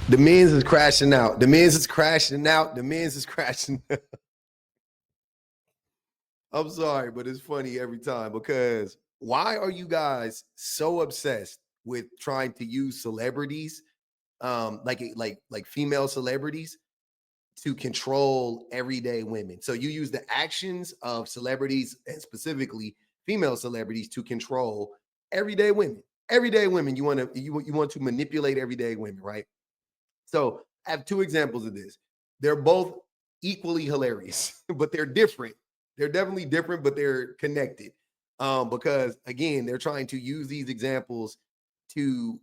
The Menz is crashing out. The Menz is crashing out. The Menz is crashing out. I'm sorry, but it's funny every time because why are you guys so obsessed with trying to use celebrities, like female celebrities, to control everyday women? So you use the actions of celebrities and specifically female celebrities to control everyday women. Everyday women, you want to manipulate everyday women, right? So I have two examples of this. They're both equally hilarious, but they're different. They're definitely different, but they're connected. Because again, they're trying to use these examples to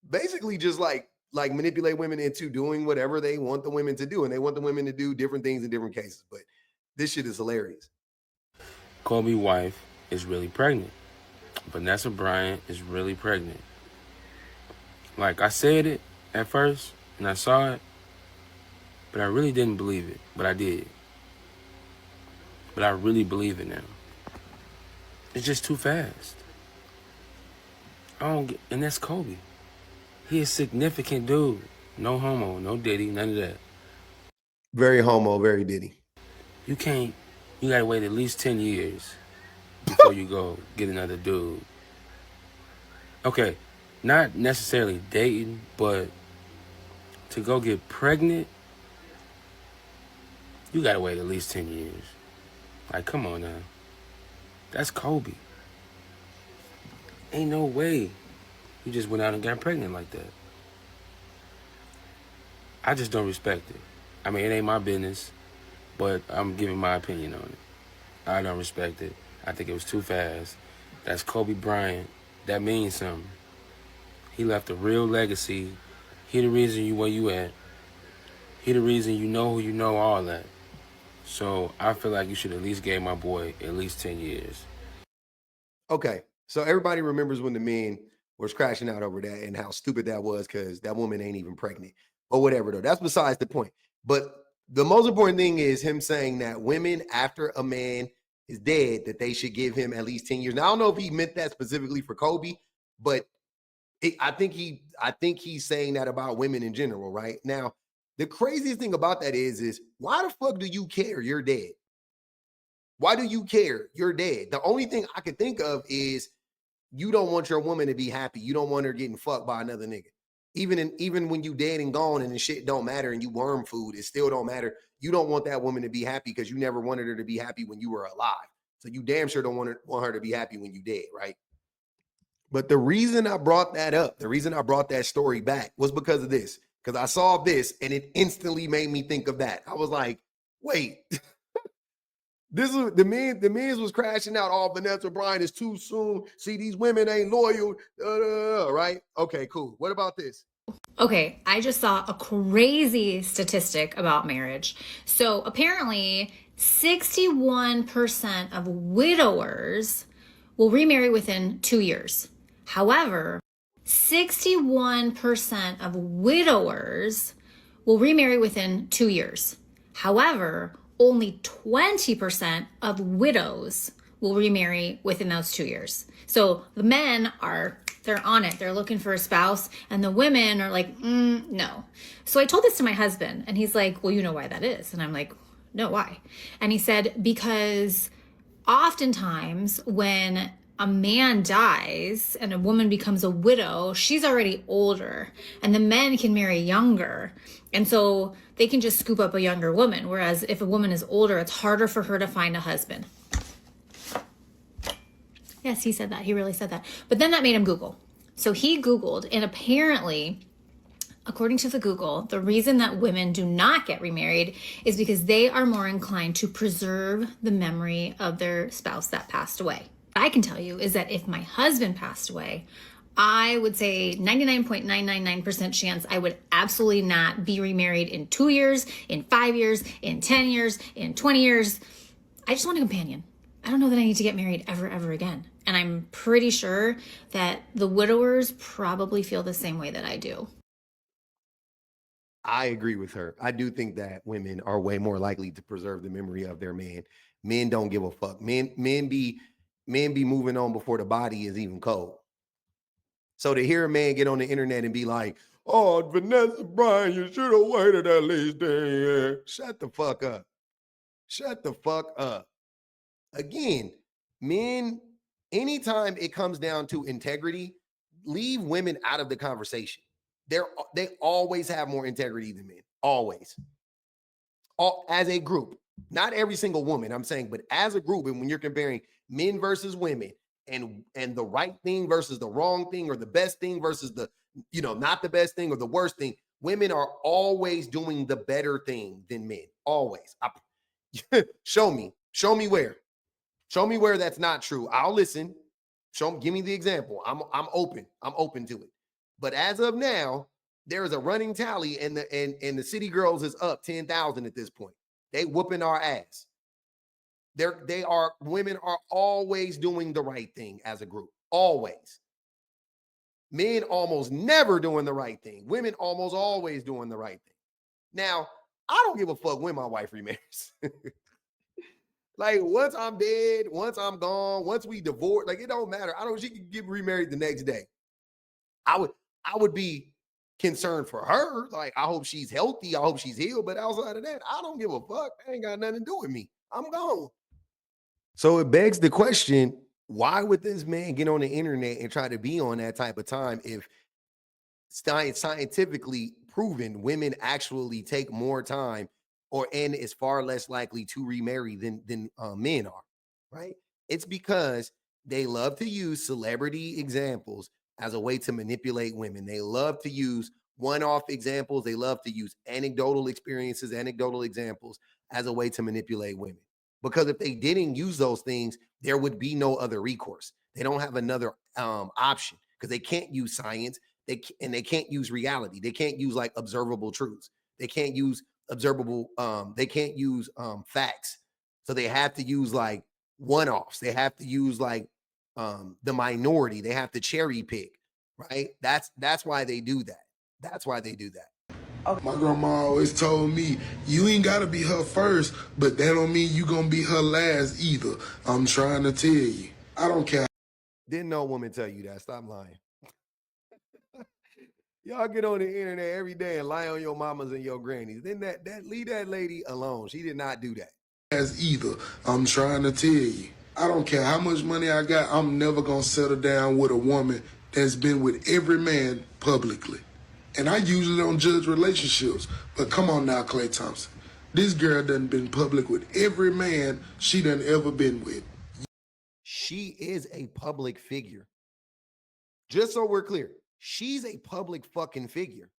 basically just like manipulate women into doing whatever they want the women to do, and they want the women to do different things in different cases. But this shit is hilarious. Kobe's wife is really pregnant. Vanessa Bryant is really pregnant. Like, I said it at first, and I saw it, but I really didn't believe it. But I did. But I really believe it now. It's just too fast. And that's Kobe. He is a significant dude. No homo, no Diddy, none of that. Very homo, very Diddy. You gotta wait at least 10 years before you go get another dude. Okay, not necessarily dating, but to go get pregnant, you gotta wait at least 10 years. Like, come on now. That's Kobe. Ain't no way you just went out and got pregnant like that. I just don't respect it. I mean, it ain't my business, but I'm giving my opinion on it. I don't respect it. I think it was too fast. That's Kobe Bryant. That means something. He left a real legacy. He the reason you where you at. He the reason you know who you know, all that. So I feel like you should at least give my boy at least 10 years. Okay, so everybody remembers when the men was crashing out over that and how stupid that was because that woman ain't even pregnant or whatever, though. That's besides the point. But the most important thing is him saying that women, after a man is dead, that they should give him at least 10 years. Now, I don't know if he meant that specifically for Kobe, but I think he's saying that about women in general, right? Now, the craziest thing about that is why the fuck do you care? You're dead. Why do you care? You're dead. The only thing I can think of is you don't want your woman to be happy. You don't want her getting fucked by another nigga. Even when you dead and gone and the shit don't matter and you worm food, it still don't matter. You don't want that woman to be happy because you never wanted her to be happy when you were alive. So you damn sure don't want her to be happy when you dead, right? But the reason I brought that up, the reason I brought that story back was because of this. Because I saw this and it instantly made me think of that. I was like, wait, this is the Menz was crashing out. All Vanessa Bryant is too soon. See, these women ain't loyal, right? Okay, cool. What about this? Okay, I just saw a crazy statistic about marriage. So apparently, 61% of widowers will remarry within 2 years. However, 61% of widowers will remarry within 2 years. However, only 20% of widows will remarry within those 2 years. So the men they're on it. They're looking for a spouse. And the women are like, no. So I told this to my husband and he's like, well, you know why that is. And I'm like, no, why? And he said, because oftentimes when a man dies and a woman becomes a widow, she's already older and the men can marry younger. And so they can just scoop up a younger woman. Whereas if a woman is older, it's harder for her to find a husband. Yes, he said that. He really said that. But then that made him Google. So he Googled, and apparently, according to the Google, the reason that women do not get remarried is because they are more inclined to preserve the memory of their spouse that passed away. What I can tell you is that if my husband passed away, I would say 99.999% chance I would absolutely not be remarried in 2 years, in 5 years, in 10 years, in 20 years. I just want a companion. I don't know that I need to get married ever again. And I'm pretty sure that the widowers probably feel the same way that I do. I agree with her. I do think that women are way more likely to preserve the memory of their man. Men don't give a fuck. Men be moving on before the body is even cold. So to hear a man get on the internet and be like, Oh, Vanessa Bryan, you should have waited at least 10 years. Shut the fuck up. Shut the fuck up. Again, men, anytime it comes down to integrity, leave women out of the conversation. They always have more integrity than men. Always. As a group. Not every single woman, I'm saying, but as a group, and when you're comparing men versus women and the right thing versus the wrong thing, or the best thing versus the, not the best thing or the worst thing, women are always doing the better thing than men. Always. Show me where. Show me where that's not true. I'll listen. Give me the example. I'm open. I'm open to it. But as of now, there is a running tally, and the City Girls is up 10,000 at this point. They whooping our ass. Women are always doing the right thing as a group. Always. Men almost never doing the right thing. Women almost always doing the right thing. Now, I don't give a fuck when my wife remarries. Like, once I'm dead, once I'm gone, once we divorce, like, it don't matter. She can get remarried the next day. I would be concerned for her. Like, I hope she's healthy. I hope she's healed. But outside of that, I don't give a fuck. That ain't got nothing to do with me. I'm gone. So it begs the question, why would this man get on the internet and try to be on that type of time if scientifically proven women actually take more time and is far less likely to remarry than men are, right? It's because they love to use celebrity examples as a way to manipulate women. They love to use one-off examples. They love to use anecdotal experiences, anecdotal examples as a way to manipulate women. Because if they didn't use those things, there would be no other recourse. They don't have another option because they can't use science. They can't use reality. They can't use like observable truths. They can't use facts. So they have to use like one-offs. They have to use like the minority. They have to cherry pick, right? That's why they do that. That's why they do that. My grandma always told me, you ain't gotta be her first, but that don't mean you gonna be her last either. I'm trying to tell you. I don't care. Didn't no woman tell you that. Stop lying. Y'all get on the internet every day and lie on your mamas and your grannies. Then that leave that lady alone. She did not do that. As either. I'm trying to tell you. I don't care how much money I got, I'm never gonna settle down with a woman that's been with every man publicly. And I usually don't judge relationships, but come on now, Klay Thompson. This girl done been public with every man she done ever been with. She is a public figure. Just so we're clear, she's a public fucking figure.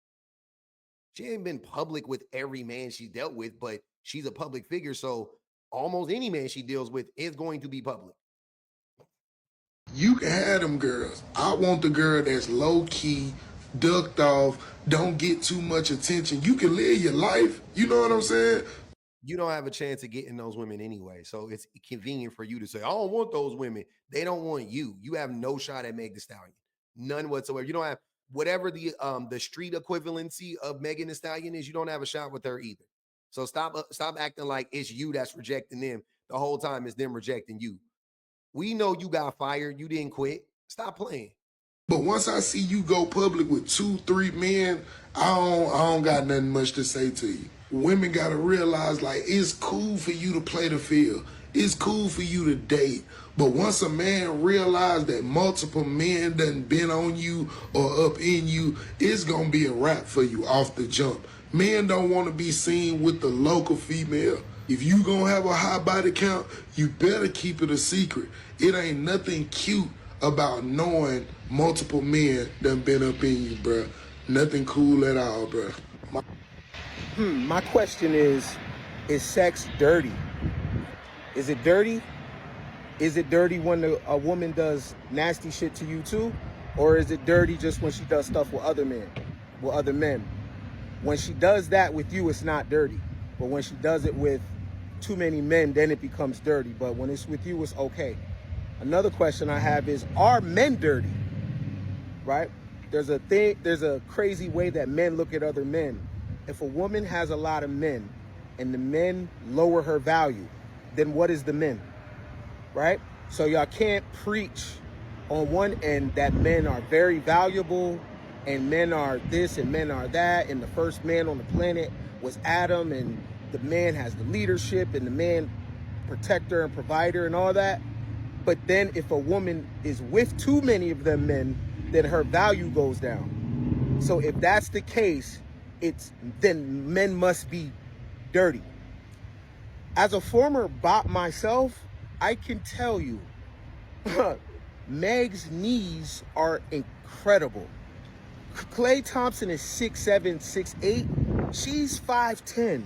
She ain't been public with every man she dealt with, but she's a public figure, so almost any man she deals with is going to be public. You can have them girls. I want the girl that's low-key, ducked off, don't get too much attention. You can live your life. You know what I'm saying? You don't have a chance of getting those women anyway. So it's convenient for you to say, I don't want those women. They don't want you. You have no shot at Meg Thee Stallion. None whatsoever. You don't have whatever the street equivalency of Megan Thee Stallion is, you don't have a shot with her either. So stop acting like it's you that's rejecting them. The whole time it's them rejecting you. We know you got fired. You didn't quit. Stop playing. But once I see you go public with 2-3 men, I don't got nothing much to say to you. Women gotta realize, like, it's cool for you to play the field. It's cool for you to date. But once a man realizes that multiple men done been on you or up in you, it's gonna be a wrap for you off the jump. Men don't want to be seen with the local female. If you gonna have a high body count, you better keep it a secret. It ain't nothing cute about knowing multiple men done been up in you, bruh. Nothing cool at all, bruh. My question is sex dirty? Is it dirty? Is it dirty when a woman does nasty shit to you too? Or is it dirty just when she does stuff with other men? When she does that with you, it's not dirty. But when she does it with too many men, then it becomes dirty. But when it's with you, it's okay. Another question I have is, are men dirty? Right? There's a crazy way that men look at other men. If a woman has a lot of men and the men lower her value, then what is the men? Right? So y'all can't preach on one end that men are very valuable and men are this and men are that, and the first man on the planet was Adam, and the man has the leadership, and the man protector and provider and all that. But then if a woman is with too many of them men, then her value goes down. So if that's the case, then men must be dirty. As a former bot myself, I can tell you, Meg's knees are incredible. Klay Thompson is 6'7", 6'8". She's 5'10".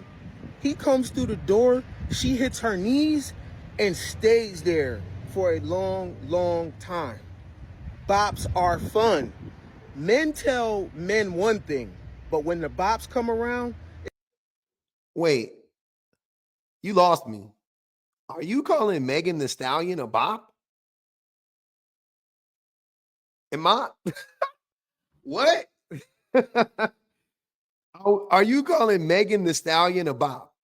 He comes through the door, she hits her knees and stays there for a long, long time. Bops are fun. Men tell men one thing, but when the bops come around... Wait, you lost me. Are you calling Megan Thee Stallion a bop? Am I? What? Are you calling Megan Thee Stallion a bop?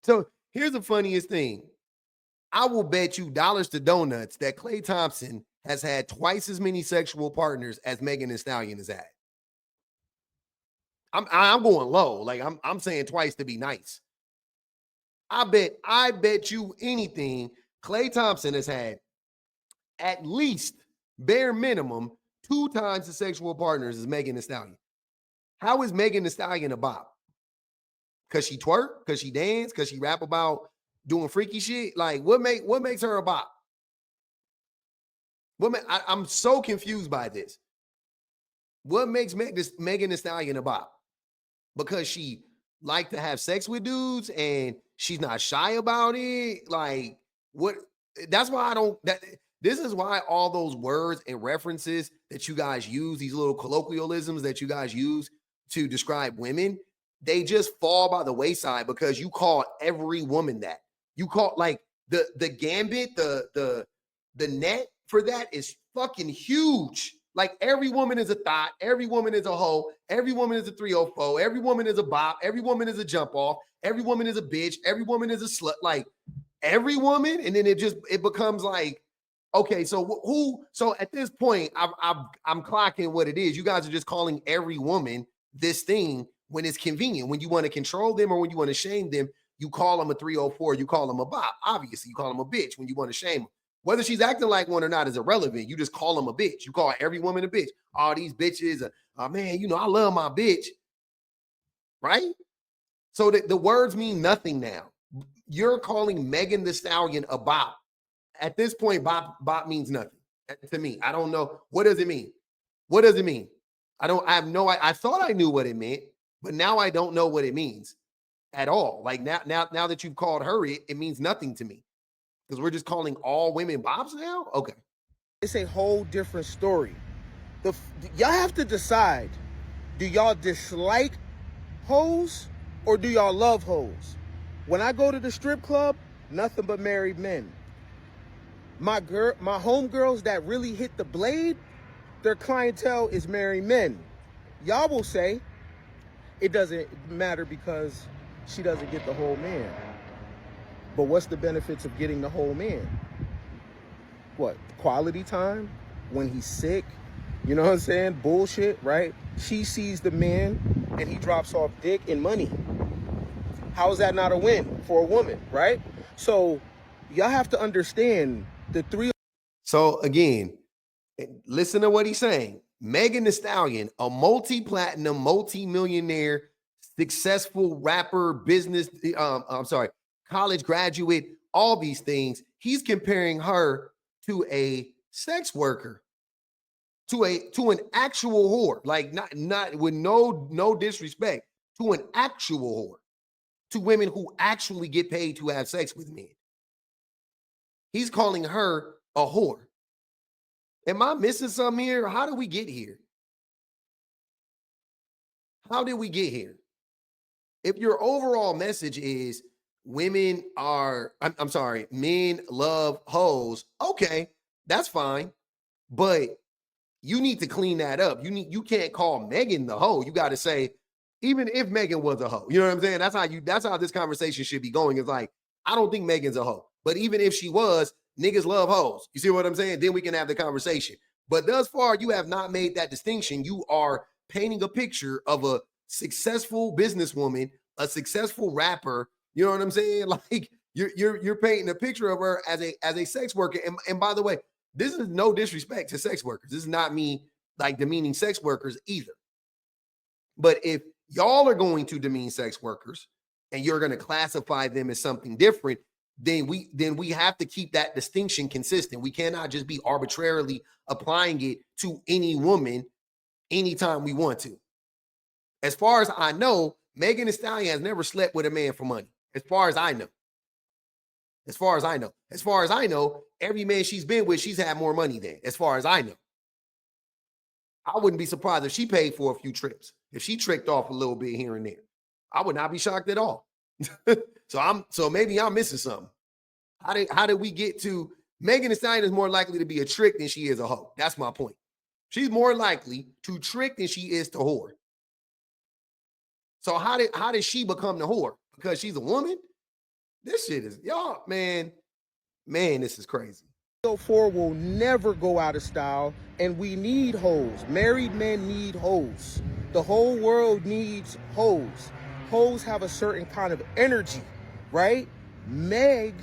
So here's the funniest thing. I will bet you dollars to donuts that Klay Thompson has had twice as many sexual partners as Megan Thee Stallion has had. I'm going low. Like I'm saying twice to be nice. I bet you anything Klay Thompson has had at least bare minimum 2 times the sexual partners as Megan Thee Stallion. How is Megan Thee Stallion a bop? Because she twerk? Because she dance? Because she rap about doing freaky shit? Like what makes her a bop? I'm so confused by this. What makes Megan Thee Stallion a bop? Because she like to have sex with dudes and she's not shy about it? Like what? That's why this is why all those words and references that you guys use, these little colloquialisms that you guys use to describe women, they just fall by the wayside because you call every woman that. You call like the gambit, the net for that is fucking huge. Like every woman is a thought, every woman is a hoe, every woman is a 304, every woman is a bop, every woman is a jump off, every woman is a bitch, every woman is a slut. Like every woman, and then it becomes like, okay, so so at this point, I'm clocking what it is. You guys are just calling every woman this thing when it's convenient. When you want to control them or when you want to shame them, you call them a 304, you call them a bop. Obviously, you call them a bitch when you want to shame them. Whether she's acting like one or not is irrelevant. You just call them a bitch. You call every woman a bitch. All these bitches, man, I love my bitch. Right? So the words mean nothing now. You're calling Megan Thee Stallion a bop. At this point, bop means nothing to me. I don't know. What does it mean? What does it mean? I thought I knew what it meant, but now I don't know what it means at all. Like now that you've called her it means nothing to me. Because we're just calling all women bops now? Okay. It's a whole different story. Y'all have to decide, do y'all dislike hoes or do y'all love hoes? When I go to the strip club, nothing but married men. My homegirls that really hit the blade, their clientele is married men. Y'all will say it doesn't matter because she doesn't get the whole man. But what's the benefits of getting the whole man? What? Quality time? When he's sick? You know what I'm saying? Bullshit, right? She sees the man and he drops off dick and money. How is that not a win for a woman, right? So y'all have to understand the three. So again, listen to what he's saying. Megan Thee Stallion, a multi-platinum, multi-millionaire, successful rapper, business, college graduate, all these things. He's comparing her to a sex worker, to an actual whore, like not with no disrespect, to an actual whore, to women who actually get paid to have sex with men. He's calling her a whore. Am I missing something here? How did we get here? How did we get here? If your overall message is men love hoes, okay, that's fine. But you need to clean that up. You can't call Megan the hoe. You got to say, even if Megan was a hoe, you know what I'm saying? That's how this conversation should be going. It's like, I don't think Megan's a hoe. But even if she was, niggas love hoes. You see what I'm saying? Then we can have the conversation. But thus far, you have not made that distinction. You are painting a picture of a successful businesswoman, a successful rapper. You know what I'm saying? Like you're painting a picture of her as a sex worker. And by the way, this is no disrespect to sex workers. This is not me like demeaning sex workers either. But if y'all are going to demean sex workers and you're going to classify them as something different, then we have to keep that distinction consistent. We cannot just be arbitrarily applying it to any woman anytime we want to. As far as I know, Megan Thee Stallion has never slept with a man for money. As far as I know. As far as I know. As far as I know, every man she's been with, she's had more money than. As far as I know. I wouldn't be surprised if she paid for a few trips. If she tricked off a little bit here and there. I would not be shocked at all. So maybe I'm missing something. How did we get to Megan Thee Stallion is more likely to be a trick than she is a hoe. That's my point. She's more likely to trick than she is to whore. So how did she become the whore? Because she's a woman? This shit is, y'all, man, this is crazy. 4 will never go out of style, and we need hoes. Married men need hoes. The whole world needs hoes. Hoes have a certain kind of energy, right? Meg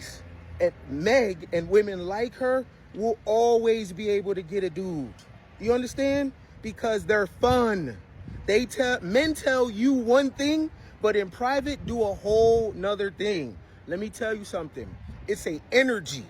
and women like her will always be able to get a dude. You understand? Because they're fun. Men tell you one thing, but in private do a whole nother thing. Let me tell you something. It's a energy.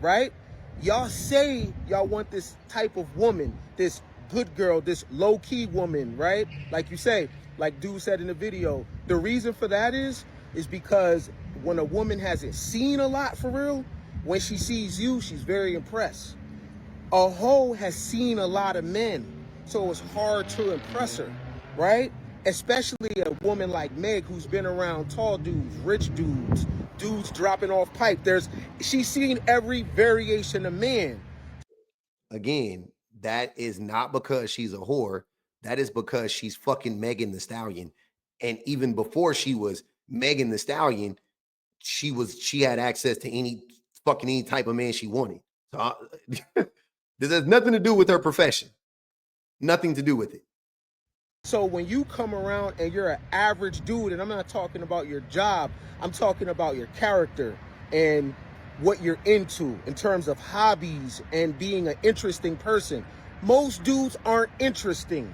Right? Y'all say y'all want this type of woman, this good girl, this low-key woman, right? Like you say, like dude said in the video, the reason for that is because when a woman hasn't seen a lot for real, when she sees you, she's very impressed. A hoe has seen a lot of men, so it's hard to impress her, right? Especially a woman like Meg, who's been around tall dudes, rich dudes, dudes dropping off pipe. She's seen every variation of man. Again, that is not because she's a whore. That is because she's fucking Megan Thee Stallion. And even before she was Megan Thee Stallion, she had access to any type of man she wanted. So this has nothing to do with her profession. Nothing to do with it. So when you come around and you're an average dude, and I'm not talking about your job, I'm talking about your character and what you're into in terms of hobbies and being an interesting person. Most dudes aren't interesting.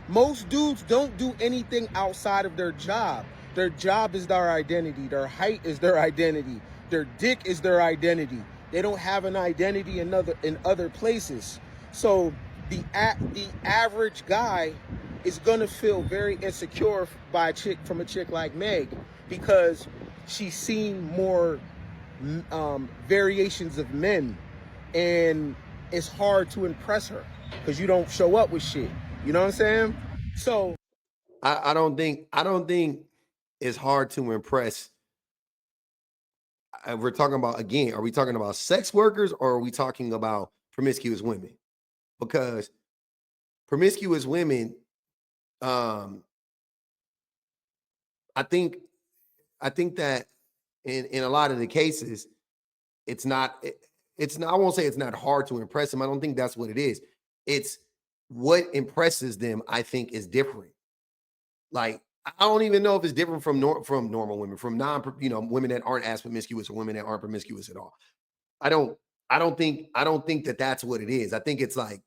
Most dudes don't do anything outside of their job. Their job is their identity. Their height is their identity. Their dick is their identity. They don't have an identity in other places. So the average guy is gonna feel very insecure from a chick like Meg because she's seen more variations of men, and it's hard to impress her because you don't show up with shit. You know what I'm saying? So I don't think it's hard to impress. We're talking about, again, are we talking about sex workers or are we talking about promiscuous women? Because promiscuous women, I think that in a lot of the cases, it's not, I won't say it's not hard to impress them. I don't think that's what it is. It's what impresses them, I think, is different. Like, I don't even know if it's different from normal women, from women that aren't as promiscuous or women that aren't promiscuous at all. I don't think that that's what it is. I think it's like,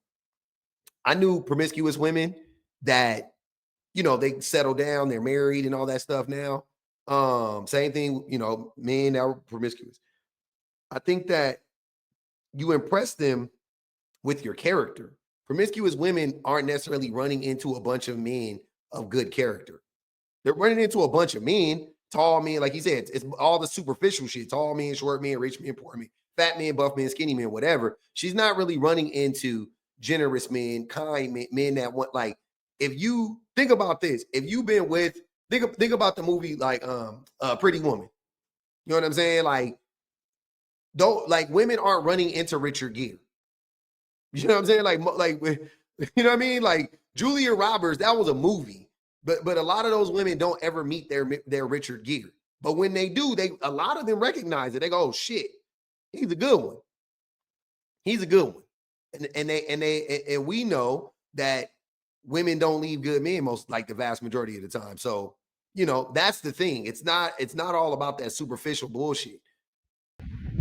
I knew promiscuous women that, they settle down, they're married and all that stuff now. Same thing, men that were promiscuous. I think that you impress them with your character. Promiscuous women aren't necessarily running into a bunch of men of good character. They're running into a bunch of men, tall men, like he said, it's all the superficial shit, tall men, short men, rich men, poor men, fat men, buff men, skinny men, whatever. She's not really running into generous men, kind men that want, like, if you think about this, if you've been with, think about the movie like Pretty Woman. You know what I'm saying? Like, women aren't running into Richard Gere. You know what I'm saying? Like you know what I mean? Like Julia Roberts, that was a movie, but a lot of those women don't ever meet their Richard Gere. But when they do, a lot of them recognize it. They go, "Oh shit, he's a good one. He's a good one." And we know that women don't leave good men most, like, the vast majority of the time. So, you know, that's the thing. It's not all about that superficial bullshit.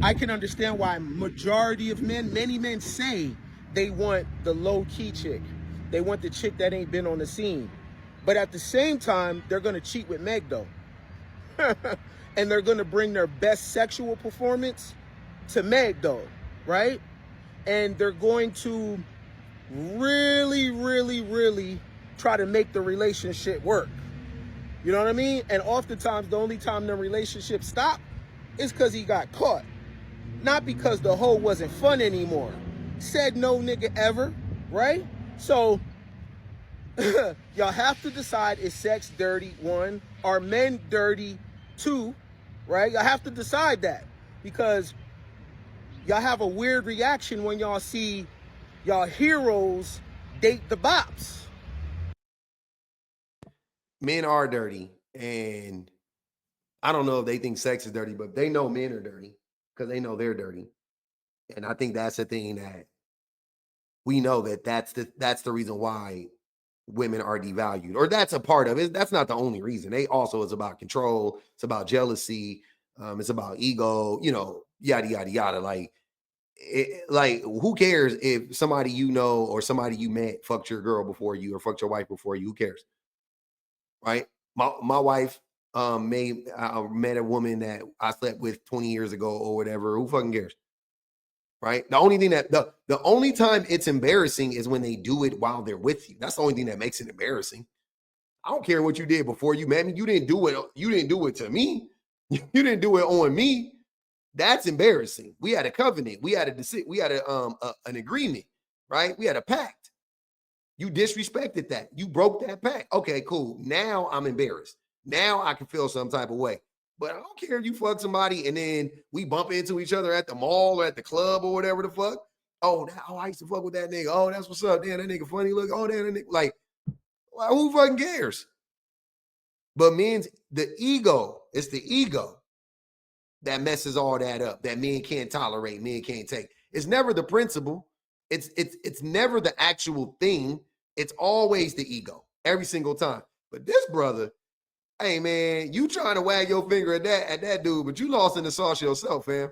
I can understand why majority of men, many men say they want the low-key chick. They want the chick that ain't been on the scene. But at the same time, they're going to cheat with Meg, though. And they're going to bring their best sexual performance to Meg, though, right? And they're going to really, really, really try to make the relationship work. You know what I mean? And oftentimes, the only time the relationship stopped is because he got caught. Not because the hoe wasn't fun anymore. Said no nigga ever, right? So, y'all have to decide, is sex dirty? One, are men dirty? Two, right? Y'all have to decide that, because y'all have a weird reaction when y'all see y'all heroes date the bops. Men are dirty, and I don't know if they think sex is dirty, but they know men are dirty because they know they're dirty. And I think that's the thing that we know, that's the reason why women are devalued, or that's a part of it. That's not the only reason. They also, it's about control. It's about jealousy. It's about ego, you know, yada, yada, yada. Like, who cares if somebody you know or somebody you met fucked your girl before you or fucked your wife before you? Who cares? Right? My wife I met a woman that I slept with 20 years ago or whatever. Who fucking cares? Right? The only thing that the only time it's embarrassing is when they do it while they're with you. That's the only thing that makes it embarrassing. I don't care what you did before you met me. You didn't do it. You didn't do it to me. You didn't do it on me. That's embarrassing. We had a covenant. We had an agreement, right? We had a pact. You disrespected that. You broke that pact. Okay, cool. Now I'm embarrassed. Now I can feel some type of way. But I don't care if you fuck somebody and then we bump into each other at the mall or at the club or whatever the fuck. Oh, I used to fuck with that nigga. Oh, that's what's up. Damn, that nigga funny look. Oh, damn, that nigga. Like, who fucking cares? But the ego, it's the ego that messes all that up, that men can't tolerate, men can't take. It's never the principle. It's never the actual thing. It's always the ego, every single time. But this brother, hey man, you trying to wag your finger at that dude, but you lost in the sauce yourself, fam.